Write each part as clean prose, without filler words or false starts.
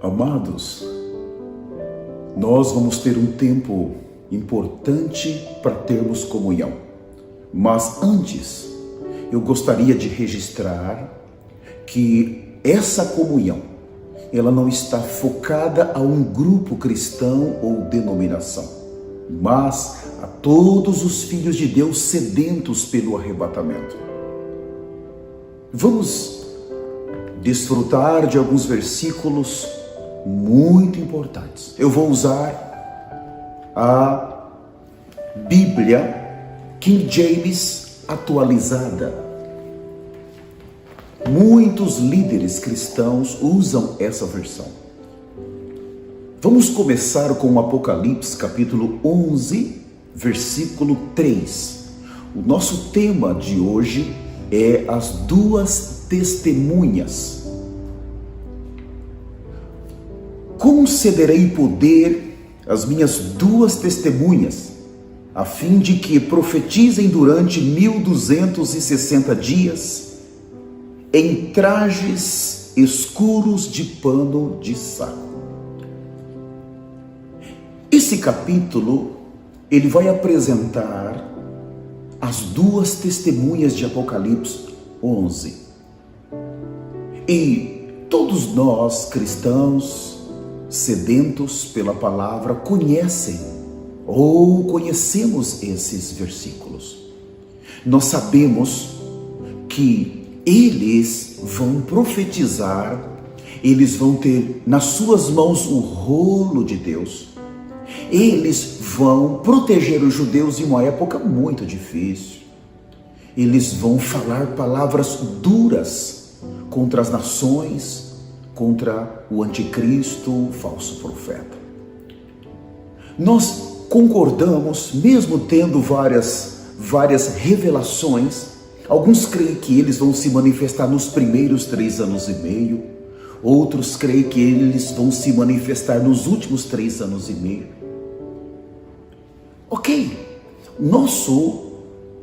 Amados, nós vamos ter um tempo importante para termos comunhão. Mas antes, eu gostaria de registrar que essa comunhão, ela não está focada a um grupo cristão ou denominação, mas a todos os filhos de Deus sedentos pelo arrebatamento. Vamos desfrutar de alguns versículos muito importantes. Eu vou usar a Bíblia King James atualizada. Muitos líderes cristãos usam essa versão. Vamos começar com o Apocalipse capítulo 11, versículo 3. O nosso tema de hoje é as duas testemunhas. Concederei poder às minhas duas testemunhas, a fim de que profetizem durante 1260 dias, em trajes escuros de pano de saco. Esse capítulo, ele vai apresentar as duas testemunhas de Apocalipse 11. E todos nós, cristãos, sedentos pela palavra, conhecem ou conhecemos esses versículos. Nós sabemos que eles vão profetizar, eles vão ter nas suas mãos o rolo de Deus, eles vão proteger os judeus em uma época muito difícil, eles vão falar palavras duras contra as nações, contra o anticristo, o falso profeta. Nós concordamos, mesmo tendo várias revelações. Alguns creem que eles vão se manifestar nos primeiros 3 anos e meio. Outros creem que eles vão se manifestar nos últimos 3 anos e meio. Ok, nosso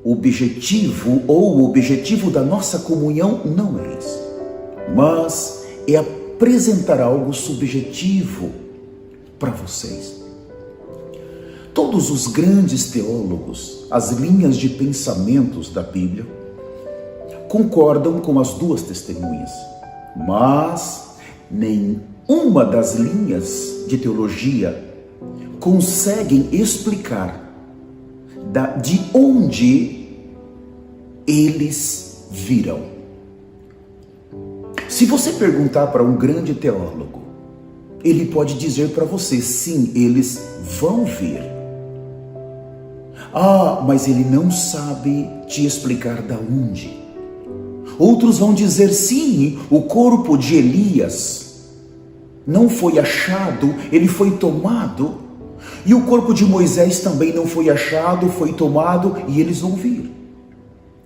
objetivo ou o objetivo da nossa comunhão não é esse, mas é apresentar algo subjetivo para vocês. Todos os grandes teólogos, as linhas de pensamentos da Bíblia, concordam com as duas testemunhas, mas nenhuma das linhas de teologia conseguem explicar de onde eles virão. Se você perguntar para um grande teólogo, ele pode dizer para você, sim, eles vão vir. Ah, mas ele não sabe te explicar da onde. Outros vão dizer, sim, o corpo de Elias não foi achado, ele foi tomado. E o corpo de Moisés também não foi achado, foi tomado, e eles vão vir.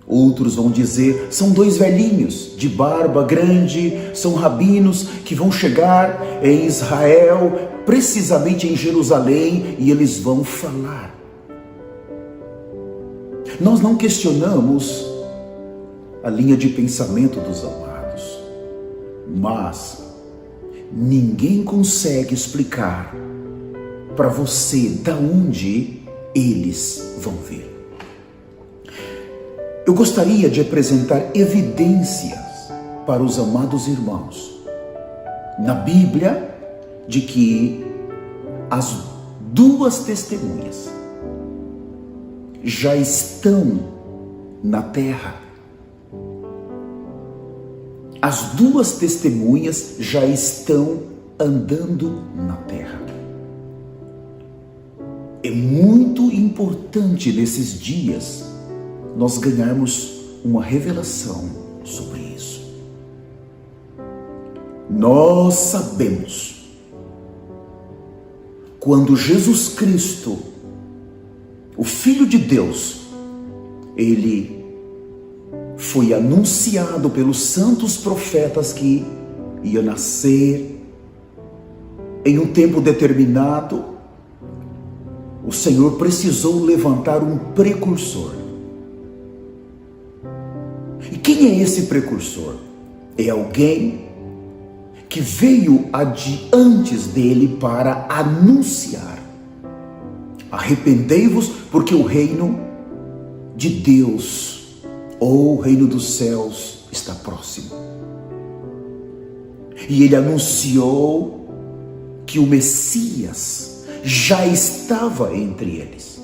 Outros vão dizer, são 2 velhinhos de barba grande, são rabinos que vão chegar em Israel, precisamente em Jerusalém, e eles vão falar. Nós não questionamos a linha de pensamento dos amados, mas ninguém consegue explicar para você da onde eles vão vir. Eu gostaria de apresentar evidências para os amados irmãos na Bíblia de que as duas testemunhas já estão na terra. As duas testemunhas já estão andando na terra. É muito importante nesses dias nós ganharmos uma revelação sobre isso. Nós sabemos, quando Jesus Cristo, o Filho de Deus, ele foi anunciado pelos santos profetas que ia nascer em um tempo determinado, o Senhor precisou levantar um precursor. E quem é esse precursor? É alguém que veio antes dele para anunciar: arrependei-vos, porque o reino de Deus, ou o reino dos céus, está próximo. E ele anunciou que o Messias já estava entre eles.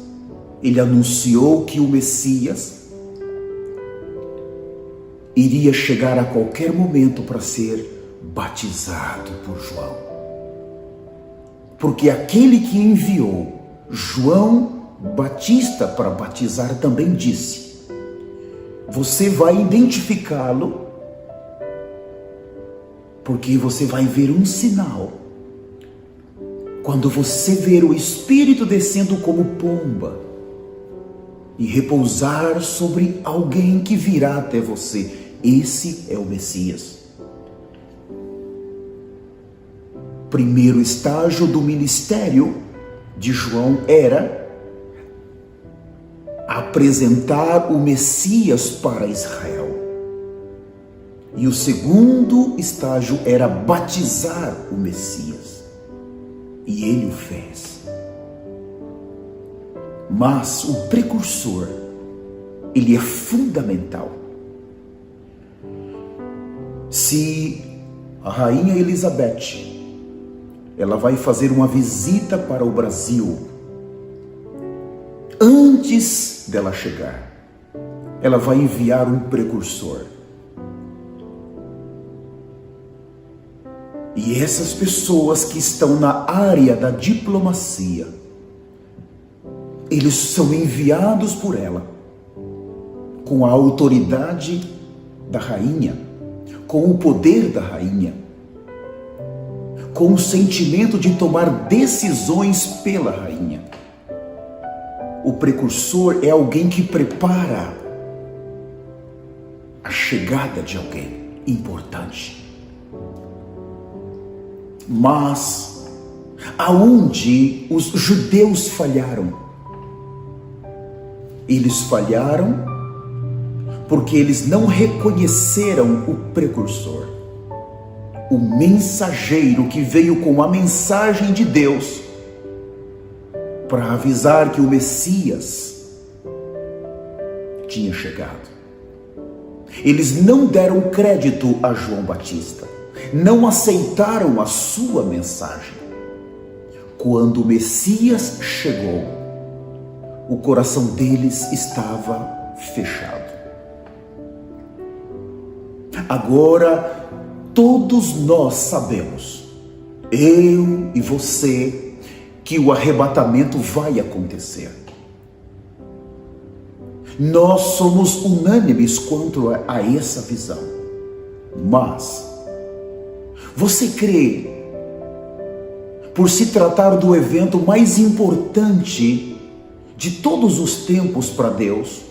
Ele anunciou que o Messias iria chegar a qualquer momento para ser batizado por João. Porque aquele que enviou João Batista para batizar também disse: você vai identificá-lo, porque você vai ver um sinal. Quando você ver o Espírito descendo como pomba e repousar sobre alguém que virá até você, esse é o Messias. Primeiro estágio do ministério de João era apresentar o Messias para Israel. E o segundo estágio era batizar o Messias. E ele o fez. Mas o precursor, ele é fundamental. Se a rainha Elizabeth, ela vai fazer uma visita para o Brasil, antes dela chegar, ela vai enviar um precursor. E essas pessoas que estão na área da diplomacia, eles são enviados por ela, com a autoridade da rainha, com o poder da rainha, com o sentimento de tomar decisões pela rainha. O precursor é alguém que prepara a chegada de alguém importante. Mas aonde os judeus falharam? Eles falharam porque eles não reconheceram o precursor, o mensageiro que veio com a mensagem de Deus para avisar que o Messias tinha chegado. Eles não deram crédito a João Batista, não aceitaram a sua mensagem. Quando o Messias chegou, o coração deles estava fechado. Agora, todos nós sabemos, eu e você, que o arrebatamento vai acontecer. Nós somos unânimes quanto a essa visão. Mas você crê, por se tratar do evento mais importante de todos os tempos para Deus,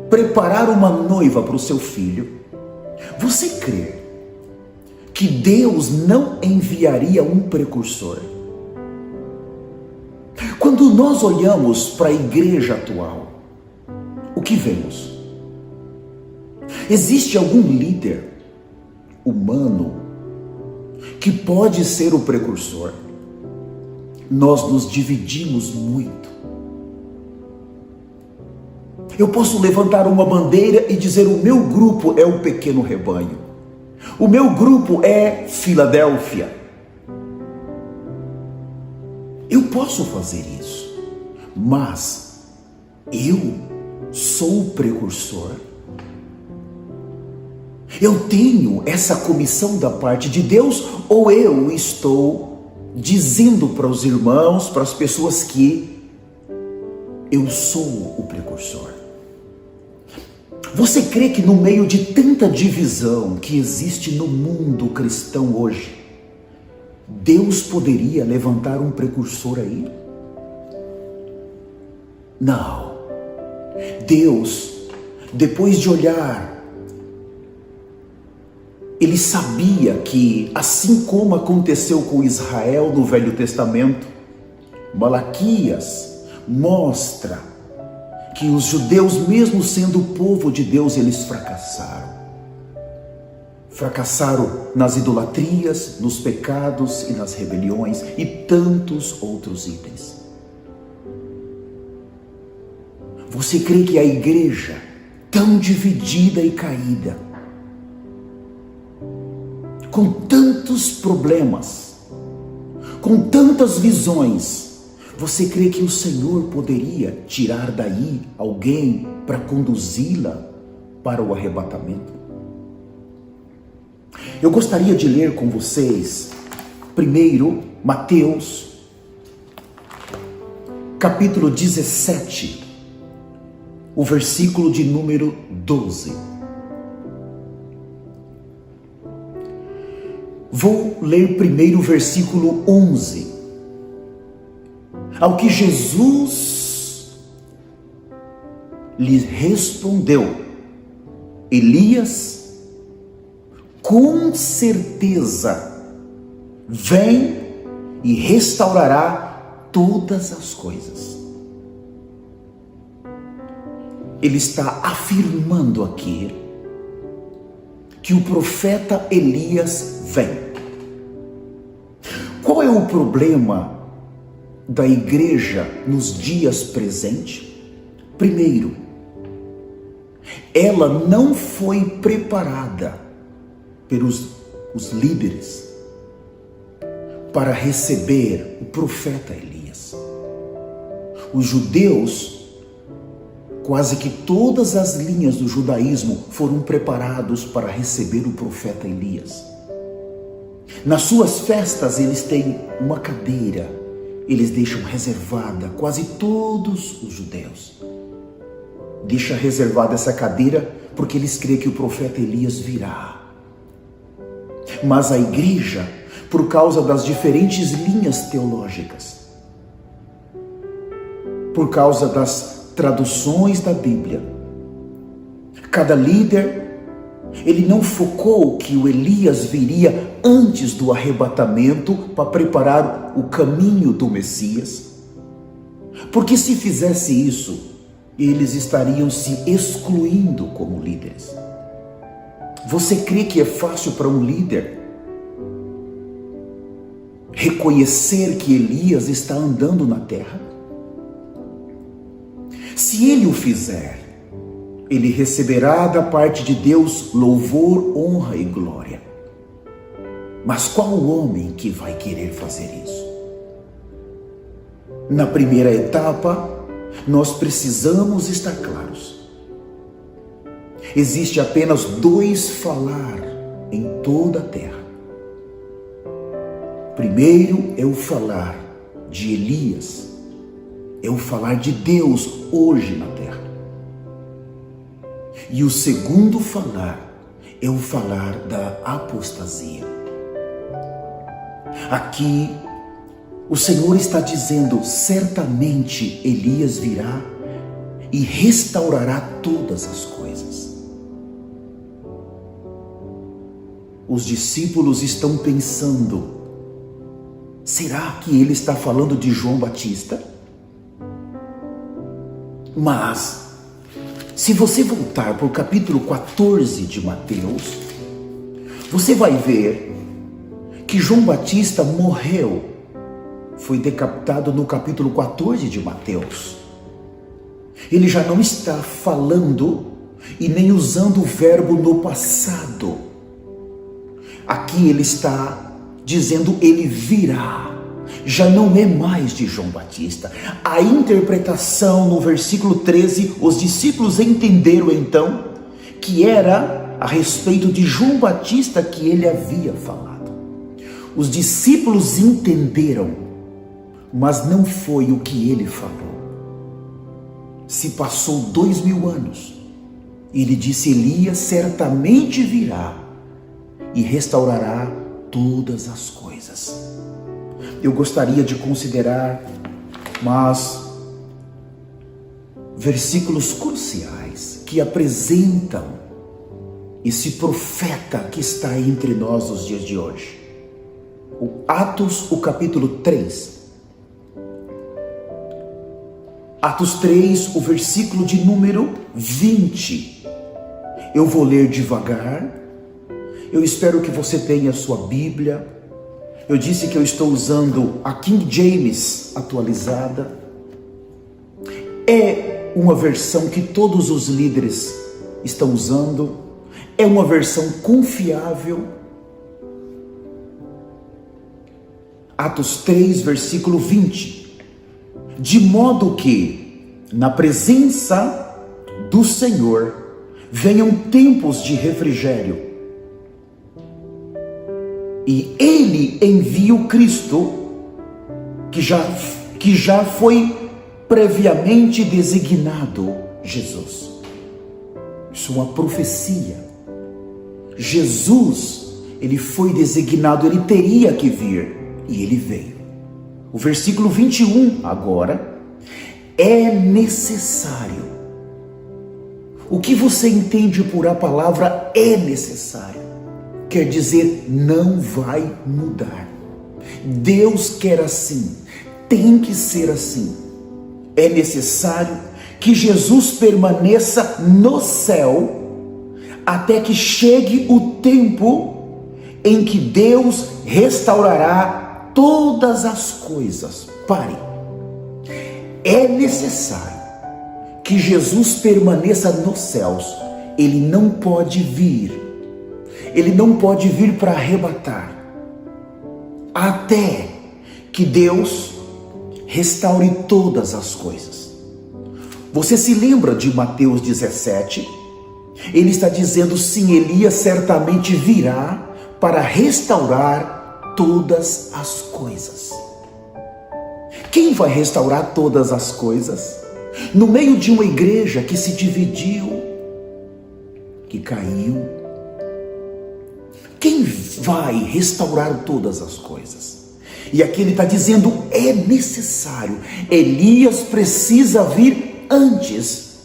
preparar uma noiva para o seu filho, você crê que Deus não enviaria um precursor? Quando nós olhamos para a igreja atual, o que vemos? Existe algum líder humano que pode ser o precursor? Nós nos dividimos muito. Eu posso levantar uma bandeira e dizer: o meu grupo é o pequeno rebanho, o meu grupo é Filadélfia. Eu posso fazer isso, mas eu sou o precursor. Eu tenho essa comissão da parte de Deus, ou eu estou dizendo para os irmãos, para as pessoas, que eu sou o precursor? Você crê que no meio de tanta divisão que existe no mundo cristão hoje, Deus poderia levantar um precursor aí? Não. Deus, depois de olhar, ele sabia que, assim como aconteceu com Israel no Velho Testamento, Malaquias mostra que os judeus, mesmo sendo o povo de Deus, eles fracassaram. fracassaram nas idolatrias, nos pecados e nas rebeliões e tantos outros itens. Você crê que a igreja, tão dividida e caída, com tantos problemas, com tantas visões, você crê que o Senhor poderia tirar daí alguém para conduzi-la para o arrebatamento? Eu gostaria de ler com vocês, primeiro, Mateus, capítulo 17, o versículo de número 12. Vou ler primeiro o versículo 11. Ao que Jesus lhe respondeu: Elias, com certeza, vem e restaurará todas as coisas. Ele está afirmando aqui que o profeta Elias vem. Qual é o problema da igreja nos dias presentes? Primeiro, ela não foi preparada pelos líderes para receber o profeta Elias. Os judeus, quase que todas as linhas do judaísmo foram preparados para receber o profeta Elias. Nas suas festas eles têm uma cadeira, eles deixam reservada, quase todos os judeus deixam reservada essa cadeira porque eles creem que o profeta Elias virá. Mas a igreja, por causa das diferentes linhas teológicas, por causa das traduções da Bíblia, cada líder, ele não focou que o Elias viria antes do arrebatamento para preparar o caminho do Messias, porque se fizesse isso, eles estariam se excluindo como líderes. Você crê que é fácil para um líder reconhecer que Elias está andando na terra? Se ele o fizer, ele receberá da parte de Deus louvor, honra e glória. Mas qual homem que vai querer fazer isso? Na primeira etapa, nós precisamos estar claros. Existe apenas 2 falar em toda a terra. Primeiro é o falar de Elias, é o falar de Deus hoje na terra. E o segundo falar é o falar da apostasia. Aqui o Senhor está dizendo: certamente Elias virá e restaurará todas as coisas. Os discípulos estão pensando: será que ele está falando de João Batista? Mas, se você voltar para o capítulo 14 de Mateus, você vai ver que João Batista morreu, foi decapitado no capítulo 14 de Mateus. Ele já não está falando e nem usando o verbo no passado. Aqui ele está dizendo: ele virá. Já não é mais de João Batista. A interpretação no versículo 13, os discípulos entenderam então que era a respeito de João Batista que ele havia falado. Os discípulos entenderam, mas não foi o que ele falou. Se passou 2000 anos, ele disse: Elias certamente virá e restaurará todas as coisas. Eu gostaria de considerar versículos cruciais que apresentam esse profeta que está entre nós nos dias de hoje. O Atos, o capítulo 3. Atos 3, o versículo de número 20. Eu vou ler devagar Eu espero que você tenha a sua Bíblia. Eu disse que eu estou usando a King James atualizada. É uma versão que todos os líderes estão usando. É uma versão confiável. Atos 3, versículo 20. De modo que, na presença do Senhor, venham tempos de refrigério. E Ele envia o Cristo, que já foi previamente designado, Jesus. Isso é uma profecia. Jesus, Ele foi designado, Ele teria que vir, e Ele veio. O versículo 21 agora, é necessário. O que você entende por a palavra é necessário? Quer dizer, não vai mudar. Deus quer assim, tem que ser assim. É necessário que Jesus permaneça no céu até que chegue o tempo em que Deus restaurará todas as coisas. Pare. É necessário que Jesus permaneça nos céus. Ele não pode vir. Ele não pode vir para arrebatar. Até que Deus restaure todas as coisas. Você se lembra de Mateus 17? Ele está dizendo, sim, Elias certamente virá para restaurar todas as coisas. Quem vai restaurar todas as coisas? No meio de uma igreja que se dividiu, que caiu, quem vai restaurar todas as coisas? E aqui ele está dizendo, é necessário. Elias precisa vir antes,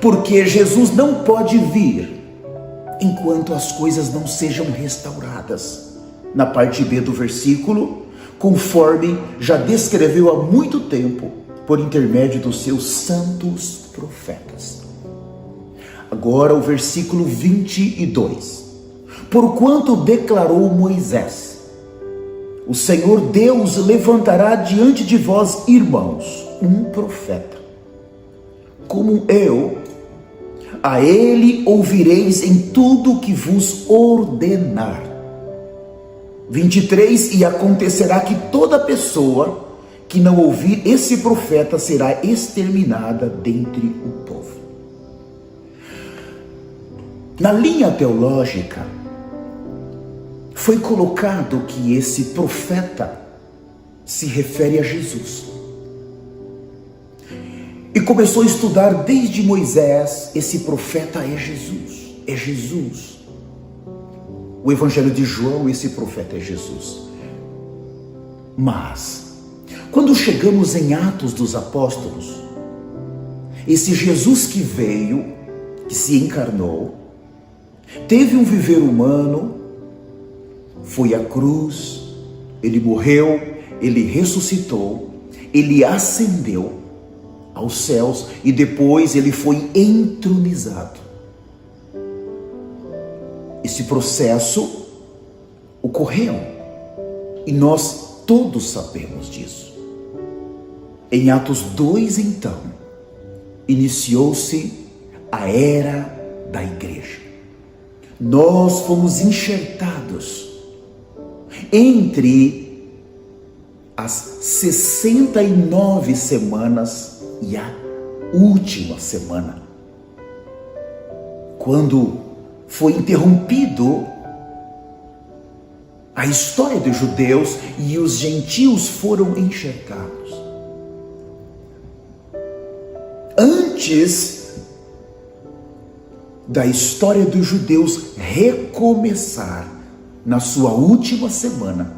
porque Jesus não pode vir enquanto as coisas não sejam restauradas. Na parte B do versículo, conforme já descreveu há muito tempo, por intermédio dos seus santos profetas. Agora o versículo 22. Porquanto declarou Moisés, o Senhor Deus levantará diante de vós, irmãos, um profeta, como eu, a ele ouvireis em tudo que vos ordenar. 23, e acontecerá que toda pessoa que não ouvir esse profeta será exterminada dentre o povo. Na linha teológica, foi colocado que esse profeta se refere a Jesus. E começou a estudar desde Moisés, esse profeta é Jesus, é Jesus. O Evangelho de João, esse profeta é Jesus. Mas, quando chegamos em Atos dos Apóstolos, esse Jesus que veio, que se encarnou, teve um viver humano, foi à cruz, ele morreu, ele ressuscitou, ele ascendeu aos céus e depois ele foi entronizado. Esse processo ocorreu e nós todos sabemos disso. Em Atos 2, então, iniciou-se a era da igreja. Nós fomos enxertados entre as 69 semanas e a última semana, quando foi interrompido a história dos judeus e os gentios foram enxertados. Antes da história dos judeus recomeçar na sua última semana,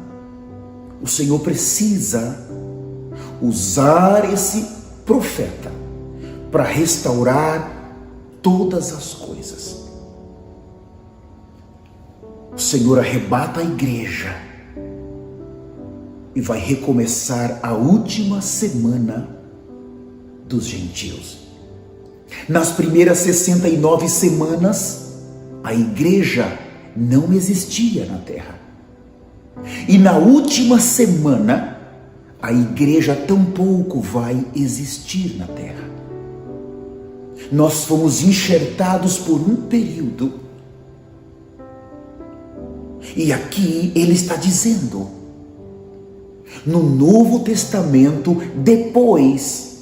o Senhor precisa usar esse profeta para restaurar todas as coisas. O Senhor arrebata a igreja e vai recomeçar a última semana dos gentios. Nas primeiras 69 semanas, a igreja não existia na terra. E na última semana, a igreja tampouco vai existir na terra. Nós fomos enxertados por um período. E aqui ele está dizendo, no Novo Testamento, depois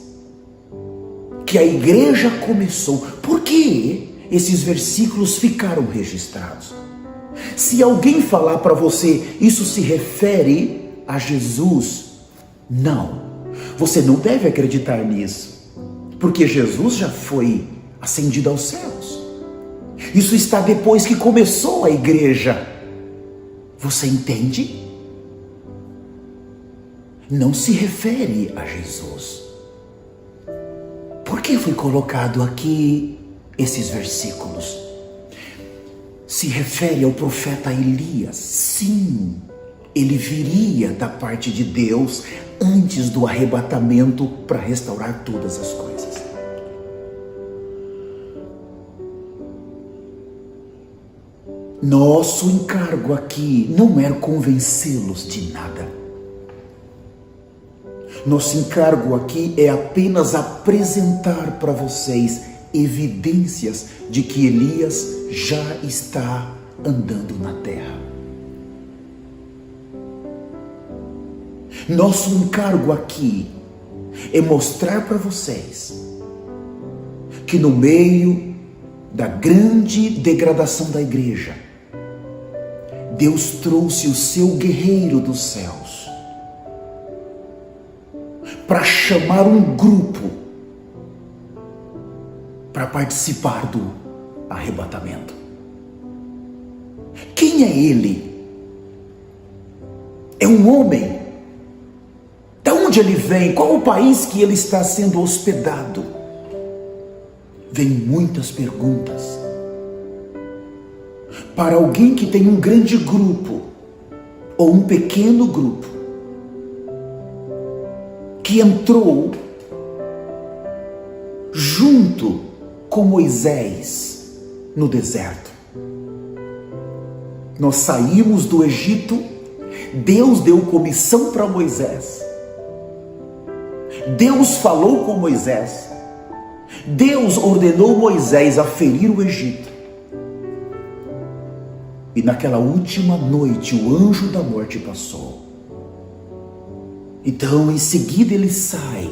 que a igreja começou, por que esses versículos ficaram registrados? Se alguém falar para você, isso se refere a Jesus, não. Você não deve acreditar nisso, porque Jesus já foi ascendido aos céus. Isso está depois que começou a igreja. Você entende? Não se refere a Jesus. Por que foi colocado aqui esses versículos? Se refere ao profeta Elias. Sim, ele viria da parte de Deus antes do arrebatamento para restaurar todas as coisas. Nosso encargo aqui não é convencê-los de nada. Nosso encargo aqui é apenas apresentar para vocês evidências de que Elias já está andando na terra. Nosso encargo aqui é mostrar para vocês que no meio da grande degradação da igreja, Deus trouxe o seu guerreiro dos céus para chamar um grupo para participar do arrebatamento. Quem é ele? É um homem. De onde ele vem? Qual o país que ele está sendo hospedado? Vem muitas perguntas. Para alguém que tem um grande grupo ou um pequeno grupo que entrou junto com Moisés no deserto. Nós saímos do Egito, Deus deu comissão para Moisés. Deus falou com Moisés. Deus ordenou Moisés a ferir o Egito. E naquela última noite o anjo da morte passou. Então em seguida ele sai.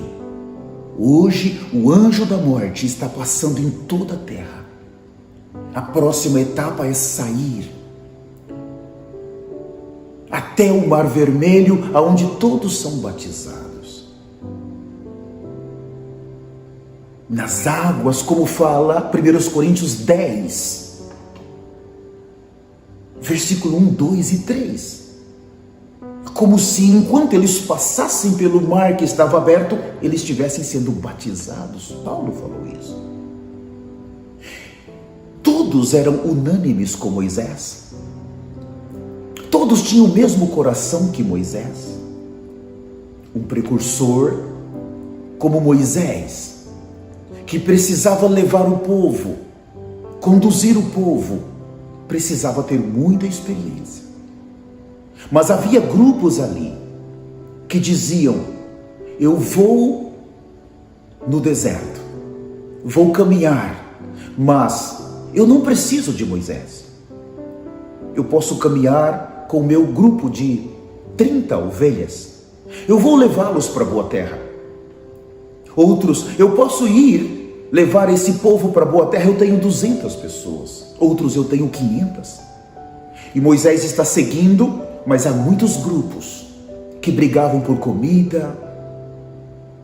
Hoje o anjo da morte está passando em toda a terra. A próxima etapa é sair até o Mar Vermelho, aonde todos são batizados. Nas águas, como fala 1 Coríntios 10, versículo 1, 2 e 3. Como se enquanto eles passassem pelo mar que estava aberto, eles estivessem sendo batizados. Paulo falou isso. Todos eram unânimes com Moisés. Todos tinham o mesmo coração que Moisés. Um precursor como Moisés, que precisava levar o povo, conduzir o povo, precisava ter muita experiência. Mas havia grupos ali que diziam: eu vou no deserto, vou caminhar, mas eu não preciso de Moisés. Eu posso caminhar com o meu grupo de 30 ovelhas. Eu vou levá-los para a boa terra. Outros, eu posso ir levar esse povo para a boa terra, eu tenho 200 pessoas. Outros, eu tenho 500. E Moisés está seguindo, mas há muitos grupos que brigavam por comida,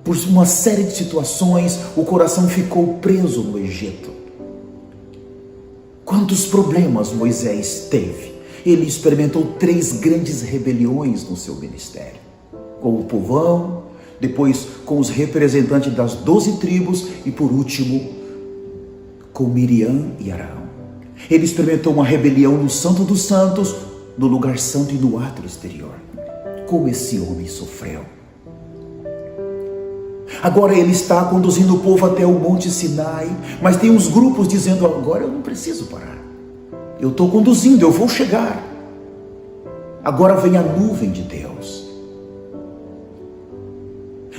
por uma série de situações. O coração ficou preso no Egito. Quantos problemas Moisés teve? Ele experimentou 3 grandes rebeliões no seu ministério. Com o povão, depois com os representantes das 12 tribos e por último com Miriam e Arão. Ele experimentou uma rebelião no Santo dos Santos, no lugar santo e no átrio exterior. Como esse homem sofreu. Agora ele está conduzindo o povo até o Monte Sinai, mas tem uns grupos dizendo: agora eu não preciso parar. Eu estou conduzindo, eu vou chegar. Agora vem a nuvem de Deus.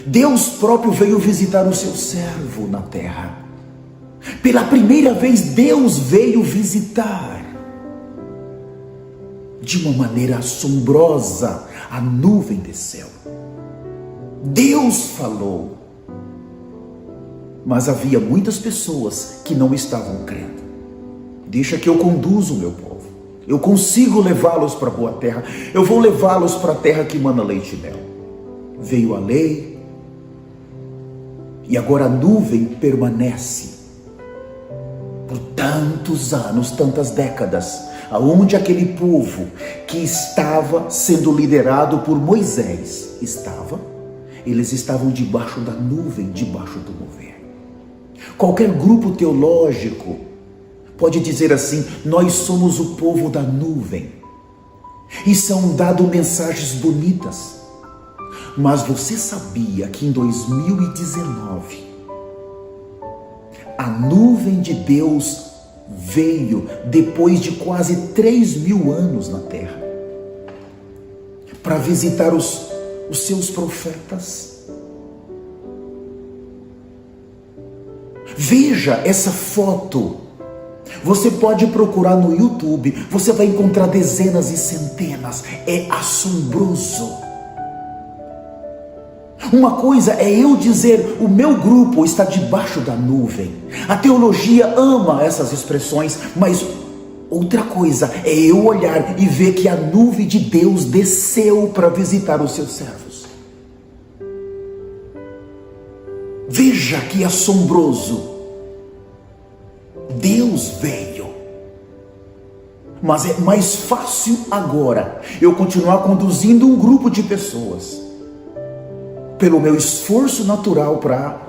Deus próprio veio visitar o seu servo na terra. Pela primeira vez, Deus veio visitar. De uma maneira assombrosa, a nuvem desceu. Deus falou. Mas havia muitas pessoas que não estavam crendo. Deixa que eu conduzo o meu povo. Eu consigo levá-los para a boa terra. Eu vou levá-los para a terra que mana leite e mel. Veio a lei. E agora a nuvem permanece. Por tantos anos, tantas décadas. Aonde aquele povo que estava sendo liderado por Moisés estava. Eles estavam debaixo da nuvem, debaixo do mover. Qualquer grupo teológico pode dizer assim: nós somos o povo da nuvem. E são dadas mensagens bonitas. Mas você sabia que em 2019, a nuvem de Deus veio depois de quase 3.000 anos na terra para visitar os seus profetas? Veja essa foto. Você pode procurar no YouTube, você vai encontrar dezenas e centenas. É assombroso. Uma coisa é eu dizer, o meu grupo está debaixo da nuvem. A teologia ama essas expressões, mas outra coisa é eu olhar e ver que a nuvem de Deus desceu para visitar os seus servos. Veja que assombroso. Deus veio. Mas é mais fácil agora eu continuar conduzindo um grupo de pessoas pelo meu esforço natural para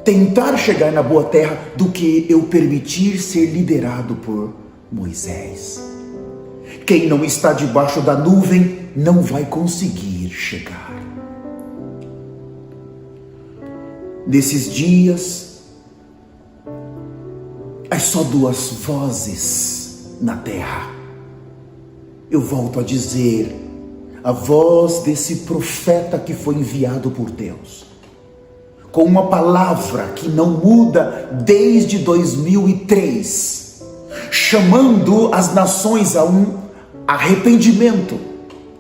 tentar chegar na boa terra do que eu permitir ser liderado por Moisés. Quem não está debaixo da nuvem não vai conseguir chegar. Nesses dias, há só duas vozes na terra. Eu volto a dizer, a voz desse profeta que foi enviado por Deus, com uma palavra que não muda desde 2003, chamando as nações a um arrependimento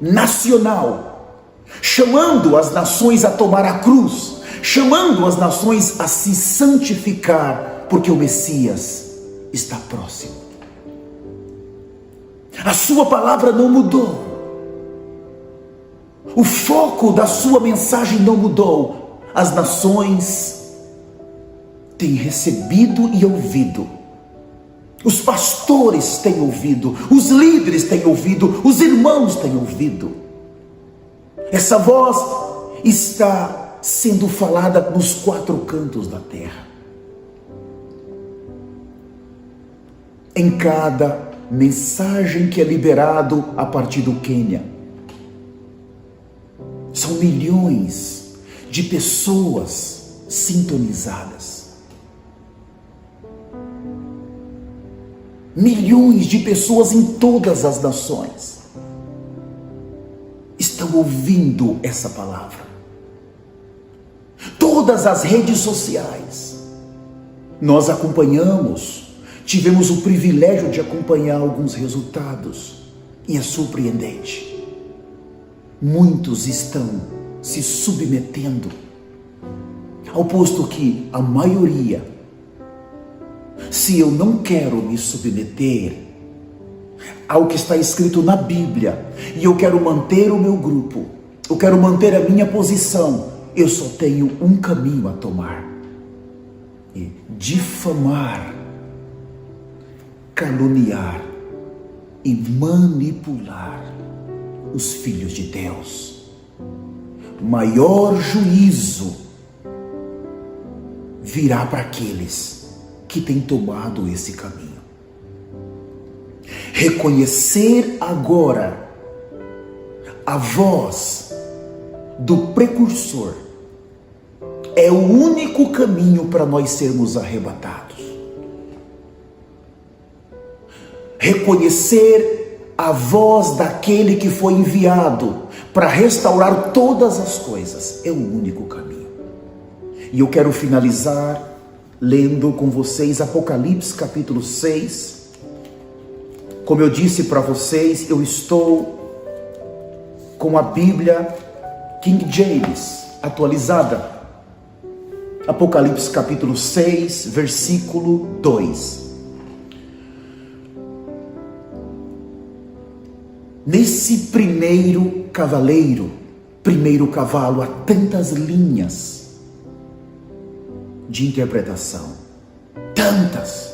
nacional, chamando as nações a tomar a cruz, chamando as nações a se santificar, porque o Messias está próximo. A sua palavra não mudou. O foco da sua mensagem não mudou. As nações têm recebido e ouvido. Os pastores têm ouvido. Os líderes têm ouvido. Os irmãos têm ouvido. Essa voz está sendo falada nos quatro cantos da terra. Em cada mensagem que é liberado a partir do Quênia, são milhões de pessoas sintonizadas. Milhões de pessoas em todas as nações estão ouvindo essa palavra. Todas as redes sociais nós acompanhamos, tivemos o privilégio de acompanhar alguns resultados e é surpreendente. Muitos estão se submetendo, ao posto que a maioria, se eu não quero me submeter ao que está escrito na Bíblia, e eu quero manter o meu grupo, eu quero manter a minha posição, eu só tenho um caminho a tomar: e difamar, caluniar e manipular os filhos de Deus. Maior juízo virá para aqueles que têm tomado esse caminho. Reconhecer agora a voz do precursor é o único caminho para nós sermos arrebatados. reconhecer a voz daquele que foi enviado para restaurar todas as coisas. É o único caminho. E eu quero finalizar lendo com vocês Apocalipse capítulo 6. Como eu disse para vocês, eu estou com a Bíblia King James atualizada. Apocalipse capítulo 6, versículo 2. Nesse primeiro cavalo, há tantas linhas de interpretação. Tantas.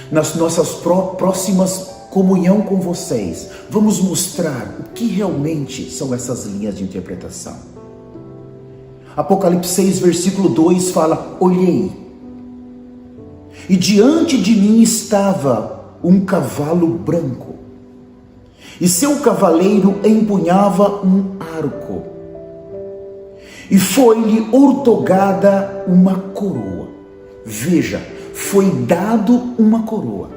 Nas nossas próximas comunhão com vocês, vamos mostrar o que realmente são essas linhas de interpretação. Apocalipse 6, versículo 2 fala: olhei, e diante de mim estava um cavalo branco, e seu cavaleiro empunhava um arco, e foi-lhe outorgada uma coroa. Veja, foi dado uma coroa.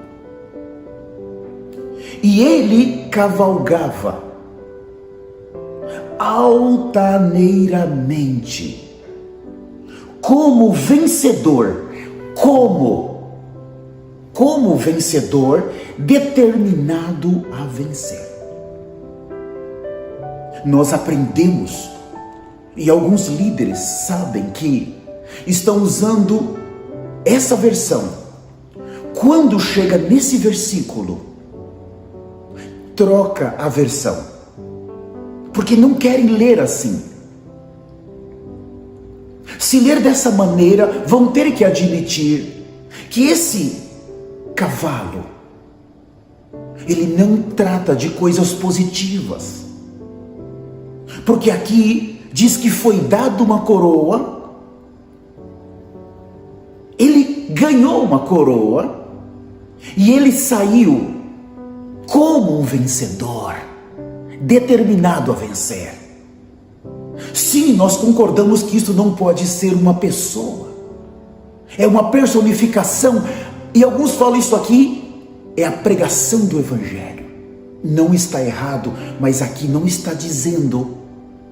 E ele cavalgava altaneiramente, como vencedor, como vencedor, determinado a vencer. Nós aprendemos, e alguns líderes sabem que estão usando essa versão. Quando chega nesse versículo, troca a versão, porque não querem ler assim. Se ler dessa maneira, vão ter que admitir que esse cavalo, ele não trata de coisas positivas. Porque aqui diz que foi dado uma coroa, ele ganhou uma coroa, e ele saiu como um vencedor, determinado a vencer. Sim, nós concordamos que isso não pode ser uma pessoa, é uma personificação, e alguns falam isso aqui é a pregação do Evangelho. Não está errado, mas aqui não está dizendo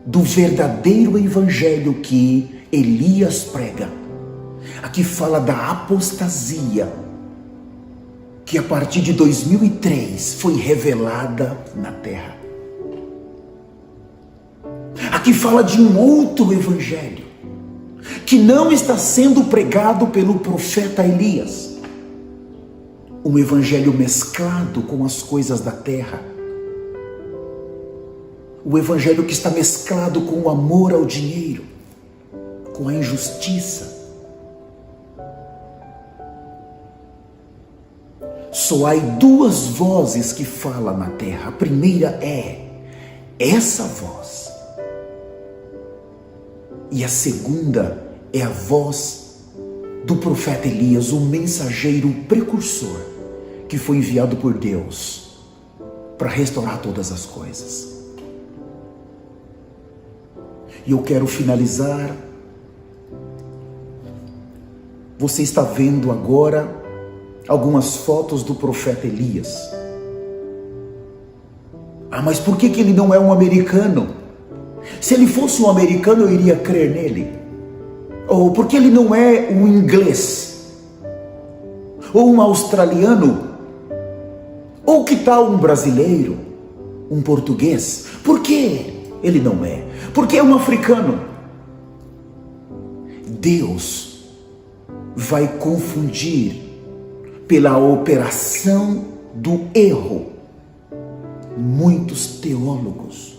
do verdadeiro Evangelho que Elias prega. Aqui fala da apostasia, que a partir de 2003 foi revelada na terra. Aqui fala de um outro evangelho, que não está sendo pregado pelo profeta Elias. Um evangelho mesclado com as coisas da terra. O evangelho que está mesclado com o amor ao dinheiro, com a injustiça. Só há duas vozes que falam na terra. A primeira é essa voz. E a segunda é a voz do profeta Elias, o mensageiro precursor, que foi enviado por Deus para restaurar todas as coisas. E eu quero finalizar. Você está vendo agora algumas fotos do profeta Elias. Mas por que ele não é um americano? Se ele fosse um americano, eu iria crer nele. Ou porque ele não é um inglês? Ou um australiano? Ou que tal um brasileiro? Um português? Por que ele não é? Porque é um africano. Deus vai confundir pela operação do erro muitos teólogos.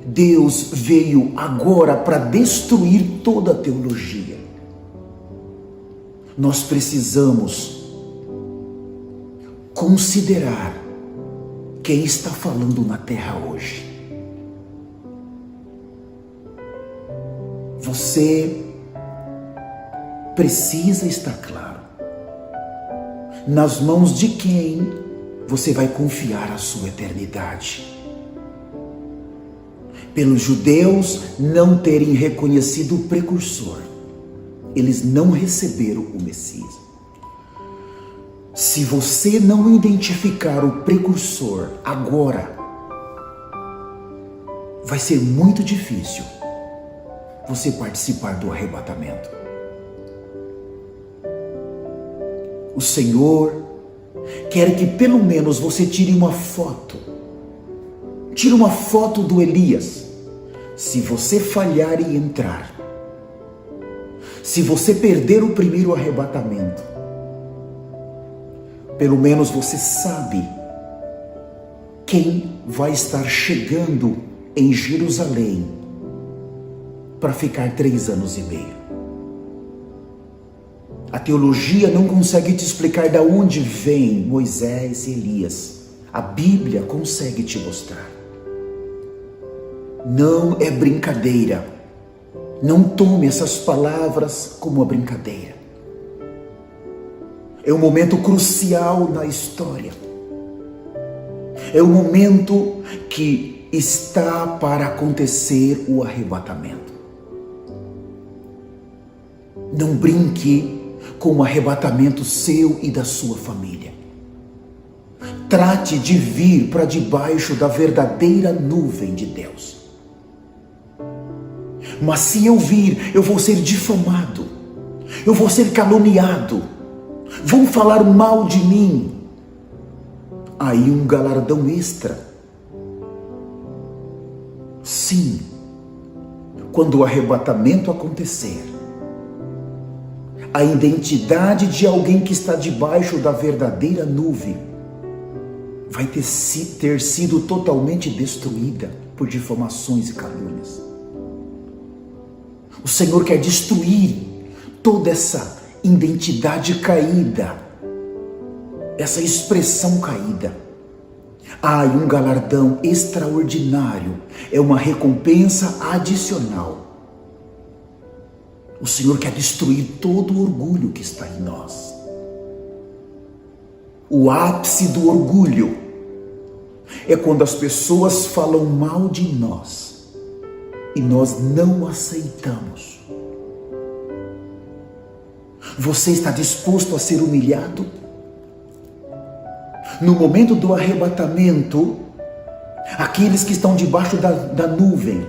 Deus veio agora para destruir toda a teologia. Nós precisamos considerar quem está falando na terra hoje. Você precisa estar claro nas mãos de quem você vai confiar a sua eternidade. Pelos judeus não terem reconhecido o precursor, eles não receberam o Messias. Se você não identificar o precursor agora, vai ser muito difícil você participar do arrebatamento. O Senhor quer que pelo menos você tire uma foto. Tire uma foto do Elias. Se você falhar e entrar, se você perder o primeiro arrebatamento, pelo menos você sabe quem vai estar chegando em Jerusalém para ficar 3 anos e meio. A teologia não consegue te explicar de onde vem Moisés e Elias. A Bíblia consegue te mostrar. Não é brincadeira. Não tome essas palavras como uma brincadeira. É um momento crucial na história. É um momento que está para acontecer o arrebatamento. Não brinque com o arrebatamento seu e da sua família. Trate de vir para debaixo da verdadeira nuvem de Deus. Mas se eu vir, eu vou ser difamado, eu vou ser caluniado, vão falar mal de mim. Aí um galardão extra. Sim, quando o arrebatamento acontecer, a identidade de alguém que está debaixo da verdadeira nuvem vai ter sido totalmente destruída por difamações e calúnias. O Senhor quer destruir toda essa identidade caída, essa expressão caída. E um galardão extraordinário, é uma recompensa adicional. O Senhor quer destruir todo o orgulho que está em nós. O ápice do orgulho é quando as pessoas falam mal de nós e nós não aceitamos. Você está disposto a ser humilhado? No momento do arrebatamento, aqueles que estão debaixo da nuvem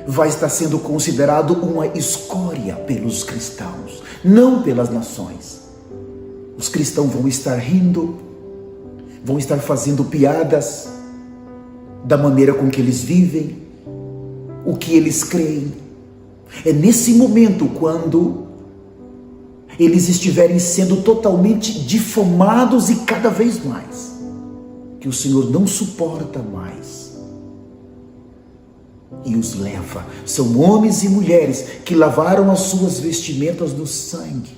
vai estar sendo considerado uma escória pelos cristãos, não pelas nações. Os cristãos vão estar rindo, vão estar fazendo piadas da maneira com que eles vivem, o que eles creem. É nesse momento, quando eles estiverem sendo totalmente difamados e cada vez mais, que o Senhor não suporta mais e os leva. São homens e mulheres que lavaram as suas vestimentas no sangue,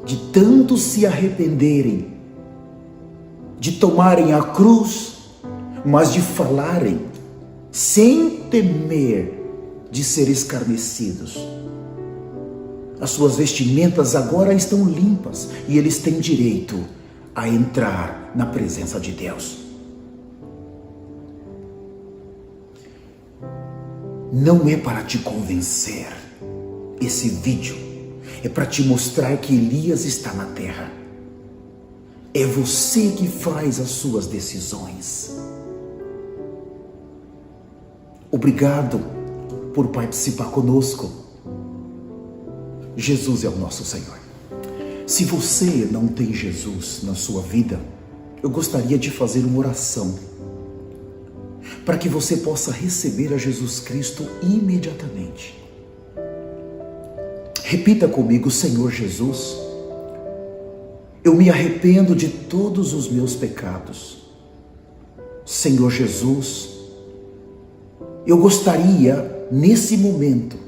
de tanto se arrependerem, de tomarem a cruz, mas de falarem sem temer de ser escarnecidos. As suas vestimentas agora estão limpas e eles têm direito a entrar na presença de Deus. Não é para te convencer. Esse vídeo é para te mostrar que Elias está na terra. É você que faz as suas decisões. Obrigado por participar conosco. Jesus é o nosso Senhor. Se você não tem Jesus na sua vida, eu gostaria de fazer uma oração para que você possa receber a Jesus Cristo imediatamente. Repita comigo: Senhor Jesus, eu me arrependo de todos os meus pecados. Senhor Jesus, eu gostaria nesse momento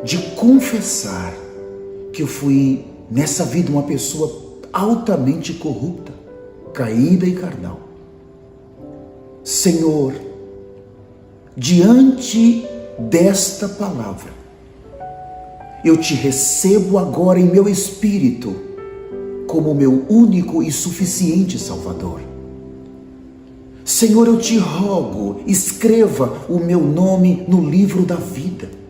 de confessar que eu fui nessa vida uma pessoa altamente corrupta, caída e carnal. Senhor, diante desta palavra, eu te recebo agora em meu espírito como meu único e suficiente Salvador. Senhor, eu te rogo, escreva o meu nome no livro da vida.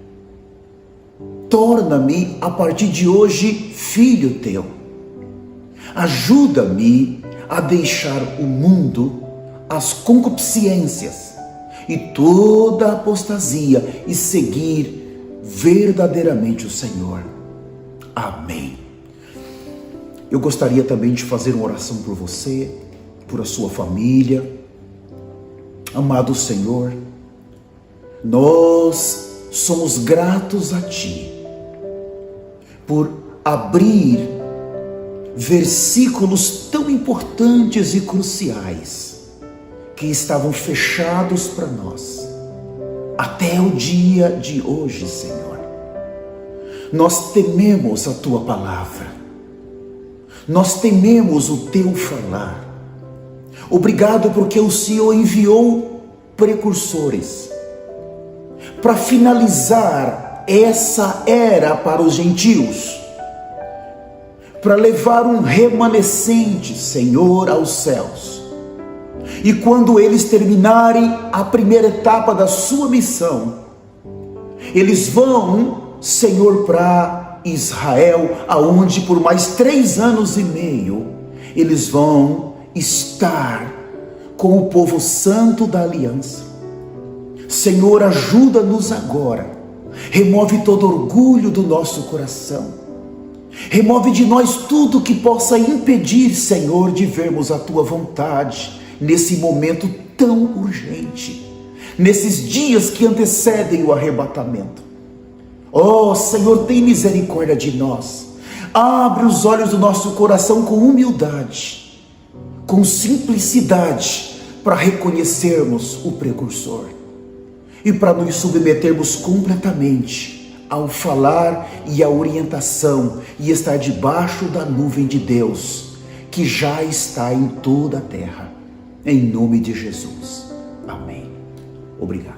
Torna-me, a partir de hoje, filho teu. Ajuda-me a deixar o mundo, as concupiscências e toda a apostasia e seguir verdadeiramente o Senhor. Amém. Eu gostaria também de fazer uma oração por você, por a sua família. Amado Senhor, nós somos gratos a Ti por abrir versículos tão importantes e cruciais que estavam fechados para nós até o dia de hoje, Senhor. Nós tememos a Tua palavra, nós tememos o Teu falar. Obrigado porque o Senhor enviou precursores para finalizar essa era para os gentios, para levar um remanescente, Senhor, aos céus. E quando eles terminarem a primeira etapa da sua missão, eles vão, Senhor, para Israel, aonde por mais 3 anos e meio, eles vão estar com o povo santo da aliança. Senhor, ajuda-nos agora, remove todo orgulho do nosso coração, remove de nós tudo que possa impedir, Senhor, de vermos a Tua vontade, nesse momento tão urgente, nesses dias que antecedem o arrebatamento. Oh, Senhor, tem misericórdia de nós, abre os olhos do nosso coração com humildade, com simplicidade, para reconhecermos o precursor e para nos submetermos completamente ao falar e à orientação e estar debaixo da nuvem de Deus, que já está em toda a terra. Em nome de Jesus. Amém. Obrigado.